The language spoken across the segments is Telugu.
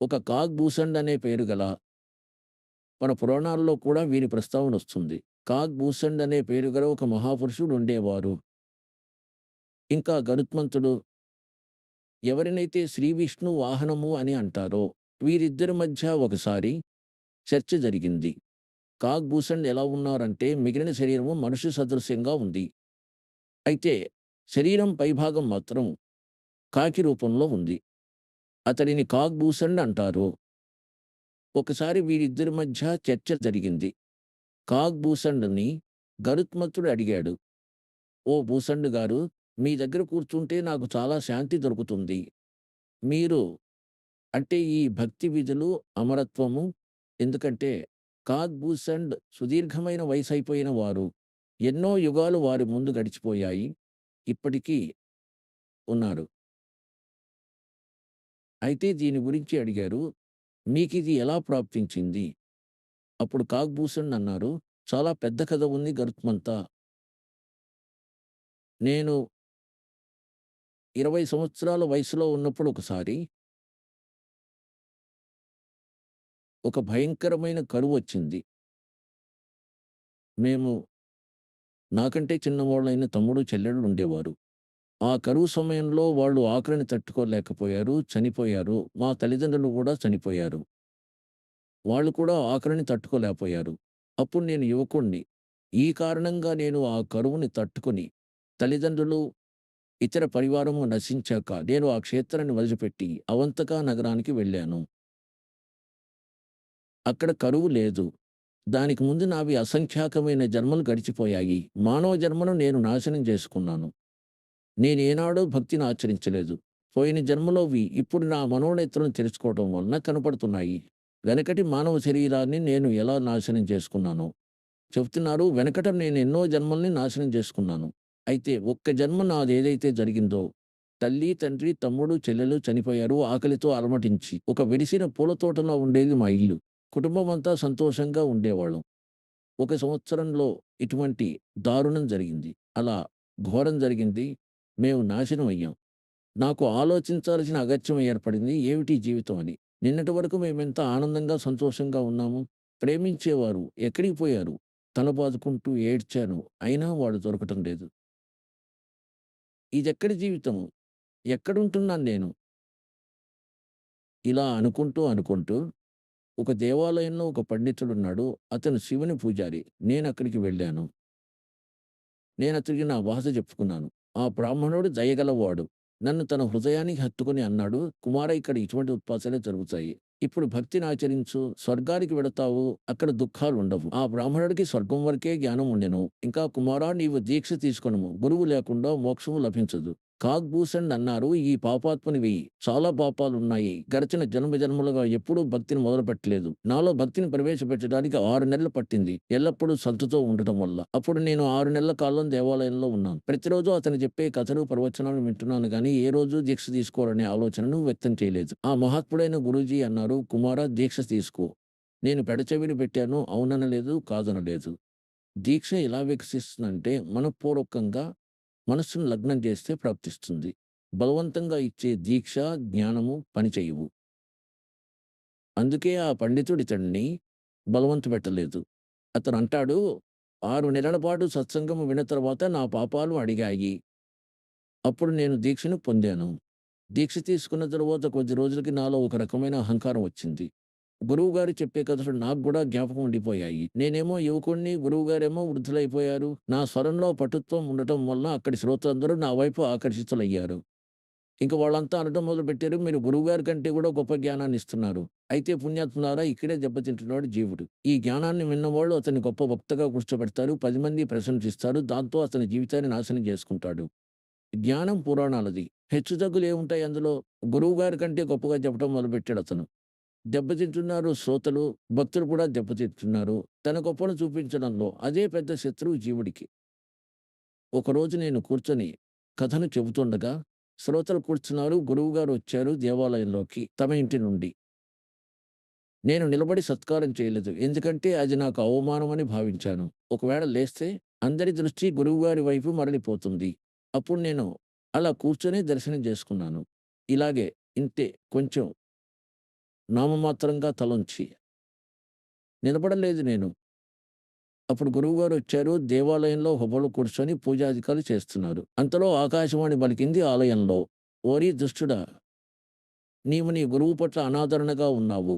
ఒక కాగ్‌భూషణ్ అనే పేరు గల మన పురాణాల్లో కూడా వీరి ప్రస్తావన వస్తుంది. కాగ్‌భూషణ్ అనే పేరు గల ఒక మహాపురుషుడు ఉండేవారు. ఇంకా గరుత్మంతుడు ఎవరినైతే శ్రీ విష్ణు వాహనము అని అంటారో వీరిద్దరి మధ్య ఒకసారి చర్చ జరిగింది. కాగ్‌భూషణ్ ఎలా ఉన్నారంటే మిగిలిన శరీరము మనిషి సదృశ్యంగా ఉంది. అయితే శరీరం పైభాగం మాత్రం కాకి రూపంలో ఉంది. అతడిని కాగ్‌భూషణ్ అంటారు. ఒకసారి వీరిద్దరి మధ్య చర్చ జరిగింది. కాగ్‌భూషణ్‌ని గరుత్మంతుడు అడిగాడు. "ఓ భూషణ్ గారు, మీ దగ్గర కూర్చుంటే నాకు చాలా శాంతి దొరుకుతుంది. మీరు అంటే ఈ భక్తి విధులు, అమరత్వము ఎందుకంటే కాగ్‌భూషణ్ సుదీర్ఘమైన వయసైపోయిన వారు. ఎన్నో యుగాలు వారి ముందు గడిచిపోయాయి. ఇప్పటికీ ఉన్నారు. అయితే దీని గురించి అడిగారు. మీకిది ఎలా ప్రాప్తించింది?" అప్పుడు కాగ్‌భూషణ్ అన్నారు, "చాలా పెద్ద కథ ఉంది గరుత్మంతా. నేను 20 సంవత్సరాల వయసులో ఉన్నప్పుడు ఒకసారి ఒక భయంకరమైన కరువొచ్చింది. మేము నాకంటే చిన్నవాళ్ళైన తమ్ముడు, చెల్లెళ్ళు ఉండేవారు. ఆ కరువు సమయంలో వాళ్ళు ఆకలిని తట్టుకోలేకపోయారు. చనిపోయారు. మా తల్లిదండ్రులు గూడా చనిపోయారు. వాళ్ళు కూడా ఆకలిని తట్టుకోలేకపోయారు. అప్పుడు నేను యువకుడిని. ఈ కారణంగా నేను ఆ కరువుని తట్టుకొని తల్లిదండ్రులు, ఇతర పరివారము నశించాక నేను ఆ క్షేత్రాన్ని వదిలిపెట్టి అవంతిక నగరానికి వెళ్ళాను. అక్కడ కరువు లేదు. దానికి ముందు నావి అసంఖ్యాకమైన జన్మలు గడిచిపోయాయి. మానవ జన్మను నేను నాశనం చేసుకున్నాను. నేనేనాడూ భక్తిని ఆచరించలేదు. పోయిన జన్మలోవి ఇప్పుడు నా మనోనేత్రం తెరుచుకోవడం వలన కనపడుతున్నాయి. వెనకటి మానవ శరీరాన్ని నేను ఎలా నాశనం చేసుకున్నానో చెప్తున్నారు. వెనకట నేనెన్నో జన్మల్ని నాశనం చేసుకున్నాను. అయితే ఒక్క జన్మ నాదేదైతే జరిగిందో, తల్లి, తండ్రి, తమ్ముడు, చెల్లెలు చనిపోయారు ఆకలితో అలమటించి. ఒక వెలిసిన పూల తోటలో ఉండేది మా ఇల్లు. కుటుంబమంతా సంతోషంగా ఉండేవాళ్ళం. ఒక సంవత్సరంలో ఇటువంటి దారుణం జరిగింది. అలా ఘోరం జరిగింది. మేము నాశనం అయ్యాం. నాకు ఆలోచించాల్సిన అగత్యం ఏర్పడింది. ఏమిటి జీవితం అని. నిన్నటి వరకు మేమెంత ఆనందంగా, సంతోషంగా ఉన్నాము. ప్రేమించేవారు ఎక్కడికి పోయారు? తల బాదుకుంటూ ఏడ్చాను. అయినా వాళ్ళు దొరకటం లేదు. ఇదెక్కడి జీవితము? ఎక్కడుంటున్నాను నేను? ఇలా అనుకుంటూ ఒక దేవాలయంలో ఒక పండితుడున్నాడు. అతను శివుని పూజారి. నేనక్కడికి వెళ్ళాను. నేనతనికి నా బాధ చెప్పుకున్నాను. ఆ బ్రాహ్మణుడు దయగలవాడు. నన్ను తన హృదయానికి హత్తుకొని అన్నాడు, "కుమారా, ఇక్కడ ఇటువంటి ఉత్పాతాలే జరుగుతాయి. ఇప్పుడు భక్తిని ఆచరించు. స్వర్గానికి వెడతావు. అక్కడ దుఃఖాలుండవు." ఆ బ్రాహ్మణుడికి స్వర్గం వరకే జ్ఞానం ఉండెను. ఇంకా, "కుమారా, నీవు దీక్ష తీసుకొనుము. గురువు లేకుండా మోక్షము లభించదు." కాగ్‌భూషణ్ అన్నారు, "ఈ పాపాత్మునివి చాలా పాపాలున్నాయి. గడచిన జన్మజన్మలుగా ఎప్పుడూ భక్తిని మొదలుపెట్టలేదు. నాలో భక్తిని ప్రవేశపెట్టడానికి 6 నెలలు పట్టింది. ఎల్లప్పుడూ శ్రద్ధతో ఉండటం వల్ల. అప్పుడు నేను 6 నెలల కాలం దేవాలయంలో ఉన్నాను. ప్రతిరోజు అతను చెప్పే కథలు, ప్రవచనాలు వింటున్నాను గానీ, ఏ రోజు దీక్ష తీసుకోవాలనే ఆలోచనను వ్యక్తం చేయలేదు." ఆ మహాత్ముడైన గురూజీ అన్నారు, "కుమారా, దీక్ష తీసుకో." నేను పెడచెవిని పెట్టాను. అవుననలేదు, కాదనలేదు. దీక్ష ఎలా వికసిస్తుందంటే మనఃపూర్వకంగా మనస్సును లగ్నం చేస్తే ప్రాప్తిస్తుంది. బలవంతంగా ఇచ్చే దీక్ష, జ్ఞానము పనిచేయవు. అందుకే ఆ పండితుడు ఇతడిని బలవంత పెట్టలేదు. అతనంటాడు, "6 నెలల పాటు సత్సంగము విన్న తర్వాత నా పాపాలు అడిగాయి. అప్పుడు నేను దీక్షను పొందాను. దీక్ష తీసుకున్న తరువాత కొద్ది రోజులకి నాలో ఒక రకమైన అహంకారం వచ్చింది. గురువుగారు చెప్పే కథలు నాకు గూడా జ్ఞాపకం ఉండిపోయాయి. నేనేమో యువకుడిని, గురువుగారేమో వృద్ధులైపోయారు. నా స్వరంలో పటుత్వం ఉండటం వలన అక్కడి శ్రోతలందరూ నా వైపు ఆకర్షితులయ్యారు. ఇంక వాళ్ళంతా అనడం మొదలుపెట్టారు, "మీరు గురువుగారి కంటే గూడా గొప్ప జ్ఞానాన్ని ఇస్తున్నారు. అయితే పుణ్యాత్ములారా, ఇక్కడే దెబ్బతింటున్నాడు జీవుడు." ఈ జ్ఞానాన్ని విన్నవాళ్ళు అతన్ని గొప్ప వక్తగా కూర్చోబెడతారు. 10 మంది ప్రశంసిస్తారు. దాంతో అతని జీవితాన్ని నాశనం చేసుకుంటాడు. జ్ఞానం పురాణాలది. హెచ్చుతగ్గులేముంటాయి అందులో? గురువుగారి కంటే గొప్పగా చెప్పడం మొదలుపెట్టాడతను. దెబ్బతింటున్నారు శ్రోతలు, భక్తులు కూడా దెబ్బతింటున్నారు. తన గొప్పను చూపించడంలో అదే పెద్ద శత్రువు జీవుడికి. ఒకరోజు నేను కూర్చొని కథను చెబుతుండగా శ్రోతలు కూర్చున్నారు. గురువుగారు వచ్చారు దేవాలయంలోకి తమ ఇంటి నుండి. నేను నిలబడి సత్కారం చేయలేదు. ఎందుకంటే అది నాకు అవమానమని భావించాను. ఒకవేళ లేస్తే అందరి దృష్టి గురువుగారి వైపు మరలిపోతుంది. అప్పుడు నేను అలా కూర్చొని దర్శనం చేసుకున్నాను. ఇలాగే ఇంతే కొంచెం నామమాత్రంగా తలొంచి. నిలబడలేదు నేను. అప్పుడు గురువుగారు వచ్చారు. దేవాలయంలో హుబలో కూర్చొని పూజాధికాలు చేస్తున్నారు. అంతలో ఆకాశవాణి పలికింది ఆలయంలో. ఓరి దుష్టుడా! నీవు నీ గురువు పట్ల అనాదరణగా ఉన్నావు.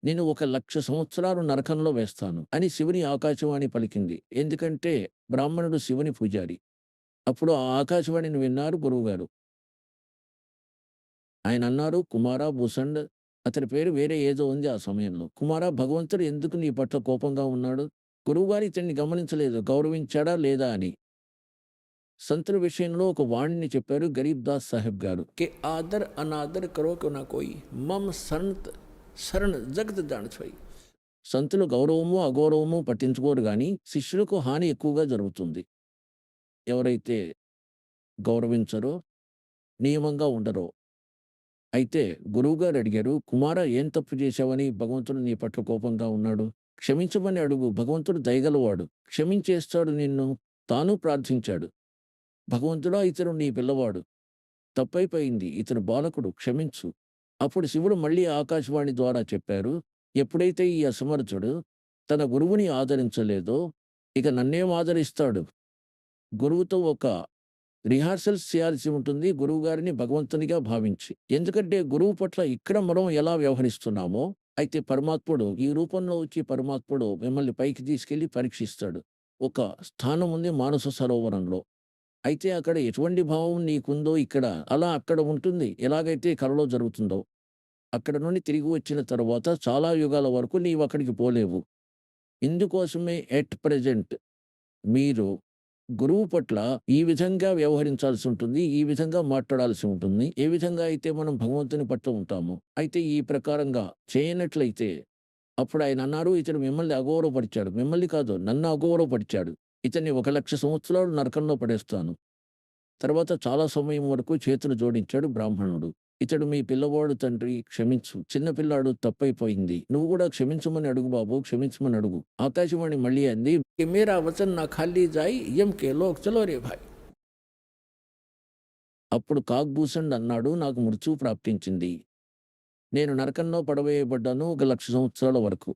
నేను 1,00,000 సంవత్సరాలు నరకంలో వేస్తాను అని శివుని ఆకాశవాణి పలికింది. ఎందుకంటే బ్రాహ్మణుడు శివుని పూజారి. అప్పుడు ఆ ఆకాశవాణిని విన్నారు గురువుగారు. ఆయనన్నారు, కుమారా భూషణ్, అతని పేరు వేరే ఏదో ఉంది ఆ సమయంలో. కుమారా, భగవంతుడు ఎందుకు నీ పట్ల కోపంగా ఉన్నాడు? గురువుగారు ఇతన్ని గమనించలేదు. గౌరవించాడా లేదా అని. సంతుల విషయంలో ఒక వాణిని చెప్పారు గరీబ్ దాస్ సాహెబ్ గారు. కే ఆదర్ అనాదర్ కరో కో నా కోయి మమ్ శరణ్ జగత్ జానచోయి. సంతులు గౌరవము అగౌరవము పట్టించుకోరు గాని శిష్యులకు హాని ఎక్కువగా జరుగుతుంది. ఎవరైతే గౌరవించరో, నియమంగా ఉండరో. అయితే గురువుగారు అడిగారు, కుమారా, ఏం తప్పు చేశావని భగవంతుడు నీ పట్ల కోపంగా ఉన్నాడు? క్షమించమని అడుగు. భగవంతుడు దయగలవాడు, క్షమించేస్తాడు నిన్ను. తాను ప్రార్థించాడు. భగవంతుడా, ఇతడు నీ పిల్లవాడు, తప్పైపోయింది, ఇతను బాలకుడు, క్షమించు. అప్పుడు శివుడు మళ్ళీ ఆకాశవాణి ద్వారా చెప్పారు, ఎప్పుడైతే ఈ అసమర్థుడు తన గురువుని ఆదరించలేదో ఇక నన్నేం ఆదరిస్తాడు? గురువుతో ఒక రిహార్సల్స్ చేయాల్సి ఉంటుంది, గురువుగారిని భగవంతునిగా భావించి. ఎందుకంటే గురువు పట్ల ఇక్కడ మనం ఎలా వ్యవహరిస్తున్నామో, అయితే పరమాత్ముడు ఈ రూపంలో వచ్చి పరమాత్ముడు మిమ్మల్ని పైకి తీసుకెళ్లి పరీక్షిస్తాడు. ఒక స్థానం ఉంది మానస సరోవరంలో. అయితే అక్కడ ఎటువంటి భావం నీకుందో ఇక్కడ అలా అక్కడ ఉంటుంది. ఎలాగైతే కలలో జరుగుతుందో. అక్కడ నుండి తిరిగి వచ్చిన తరువాత చాలా యుగాల వరకు నీవు అక్కడికి పోలేవు. ఇందుకోసమే ఎట్ ప్రెజెంట్ మీరు గురువు పట్ల ఈ విధంగా వ్యవహరించాల్సి ఉంటుంది. ఈ విధంగా మాట్లాడాల్సి ఉంటుంది. ఏ విధంగా అయితే మనం భగవంతుని పట్ల ఉంటామో. అయితే ఈ ప్రకారంగా చేయనట్లయితే అప్పుడు ఆయన అన్నారు, ఇతడు మిమ్మల్ని అగౌరవపరిచాడు. మిమ్మల్ని కాదు, నన్ను అగౌరవపరిచాడు. ఇతన్ని 1,00,000 సంవత్సరాలు నరకంలో పడేస్తాను. తర్వాత చాలా సమయం వరకు చేతులు జోడించాడు బ్రాహ్మణుడు. ఇతడు మీ పిల్లవాడు తండ్రి, క్షమించు. చిన్న పిల్లాడు, తప్పైపోయింది. నువ్వు కూడా క్షమించమని అడుగు బాబు, క్షమించమని అడుగు. ఆకాశవాణి మళ్ళీ అంది, "కి మేరా వచన్ నా ఖాళీ జాయి యం కే లోక్ చలో రే భాయ్." అప్పుడు కాక్భూషణ్ అన్నాడు, నాకు మృత్యువు ప్రాప్తించింది. నేను నరకంలో పడవేయబడ్డాను 1,00,000 సంవత్సరాల వరకు.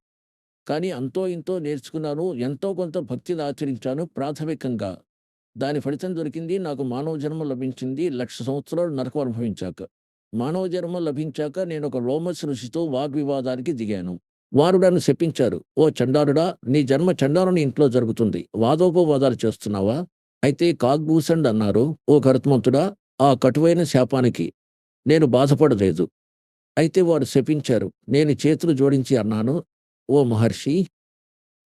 కానీ అంతో ఇంతో నేర్చుకున్నాను, ఎంతో కొంత భక్తిని ఆచరించాను ప్రాథమికంగా. దాని ఫలితం దొరికింది. నాకు మానవ జన్మ లభించింది 1,00,000 సంవత్సరాలు నరకం అనుభవించాక. మానవ జన్మ లభించాక నేను ఒక లోమస్ ఋషితో వాగ్వివాదానికి దిగాను. వారు నన్ను శపించారు, ఓ చండాలుడా, నీ జన్మ చండాలుని ఇంట్లో జరుగుతుంది, వాదోపవాదాలు చేస్తున్నావా? అయితే కాక్భూషణ్ అన్నారు, ఓ కరుత్మంతుడా, ఆ కటువైన శాపానికి నేను బాధపడలేదు. అయితే వారు శపించారు. నేను చేతులు జోడించి అన్నాను, ఓ మహర్షి,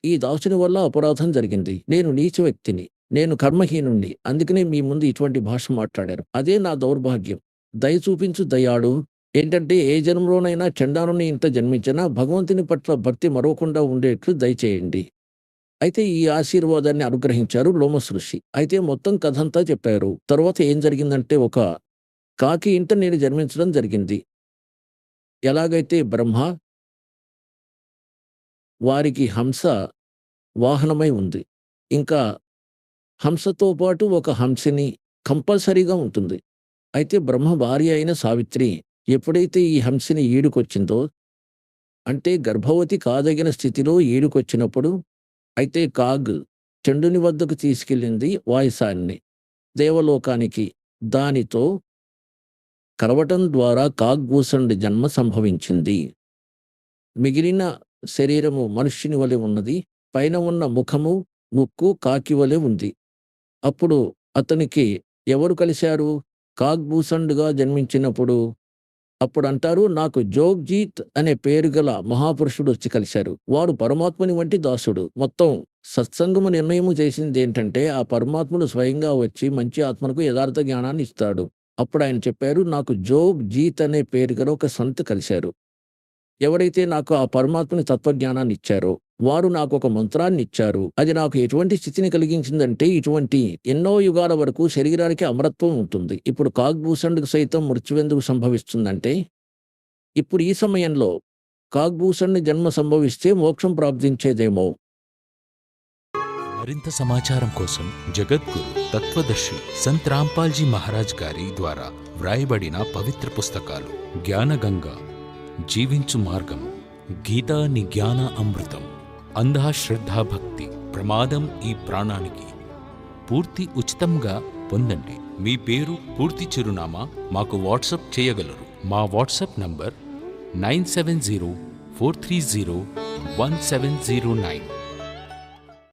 ఈ దాసుని వల్ల అపరాధం జరిగింది. నేను నీచ వ్యక్తిని, నేను కర్మహీనుణ్ణి. అందుకనే మీ ముందు ఇటువంటి భాష మాట్లాడారు. అదే నా దౌర్భాగ్యం. దయ చూపించు దయాళు. ఏంటంటే ఏ జన్మలోనైనా చండాలుని ఇంత జన్మించినా భగవంతుని పట్ల భక్తి మరవకుండా ఉండేట్లు దయచేయండి. అయితే ఈ ఆశీర్వాదాన్ని అనుగ్రహించారు లోమస్ ఋషి. అయితే మొత్తం కథంతా చెప్పారు. తర్వాత ఏం జరిగిందంటే, ఒక కాకి ఇంట నేను జన్మించడం జరిగింది. ఎలాగైతే బ్రహ్మ వారికి హంస వాహనమై ఉంది. ఇంకా హంసతో పాటు ఒక హంసిని కంపల్సరీగా ఉంటుంది. అయితే బ్రహ్మ భార్య అయిన సావిత్రి ఎప్పుడైతే ఈ హంసిని ఈడుకొచ్చిందో, అంటే గర్భవతి కాదగిన స్థితిలో ఈడుకొచ్చినప్పుడు, అయితే కాగ్ చండుని వద్దకు తీసుకెళ్ళింది వాయుసాన్ని దేవలోకానికి. దానితో కలవటం ద్వారా కాక్భూషణ్ జన్మ సంభవించింది. మిగిలిన శరీరము మనుష్యుని వలె ఉన్నది. పైన ఉన్న ముఖము, ముక్కు కాకి వలె ఉంది. అప్పుడు అతనికి ఎవరు కలిశారు? కాక్భూషణ్‌గా జన్మించినప్పుడు అప్పుడు అంటారు, నాకు జోగ్జీత్ అనే పేరు గల మహాపురుషుడు వచ్చి కలిశారు. వారు పరమాత్ముని వంటి దాసుడు. మొత్తం సత్సంగము నిర్ణయము చేసింది ఏంటంటే, ఆ పరమాత్ముడు స్వయంగా వచ్చి మంచి ఆత్మకు యథార్థ జ్ఞానాన్ని ఇస్తాడు. అప్పుడు ఆయన చెప్పారు, నాకు జోగ్జీత్ అనే పేరు గల ఒక సంత్ కలిశారు. ఎవరైతే నాకు ఆ పరమాత్మని తత్వజ్ఞానాన్ని ఇచ్చారో వారు నాకు ఒక మంత్రాన్ని ఇచ్చారు. అది నాకు ఎటువంటి స్థితిని కలిగించిందంటే, ఇటువంటి ఎన్నో యుగాల వరకు శరీరానికి అమరత్వం ఉంటుంది. ఇప్పుడు కాక్భూషణ్‌కు సైతం మృత్యువెందుకు సంభవిస్తుందంటే, ఇప్పుడు ఈ సమయంలో కాక్భూషణ్ జన్మ సంభవిస్తే మోక్షం ప్రాప్తించేదేమో. మరింత సమాచారం కోసం జగద్గురు తత్వదర్శి సంత్ రాంపాల్జీ మహారాజ్ గారి ద్వారా వ్రాయబడిన పవిత్ర పుస్తకాలు జ్ఞానగంగా, జీవించు మార్గం. గీత ని జ్ఞాన అమృతం. అంధ శ్రద్ధా భక్తి ప్రమాదం ఈ ప్రాణానికి. పూర్తి ఉచితంగా పొందండి. మీ పేరు, పూర్తి చిరునామా మాకు వాట్సాప్ చేయగలరు. మా వాట్సాప్ నంబర్ 9704301709.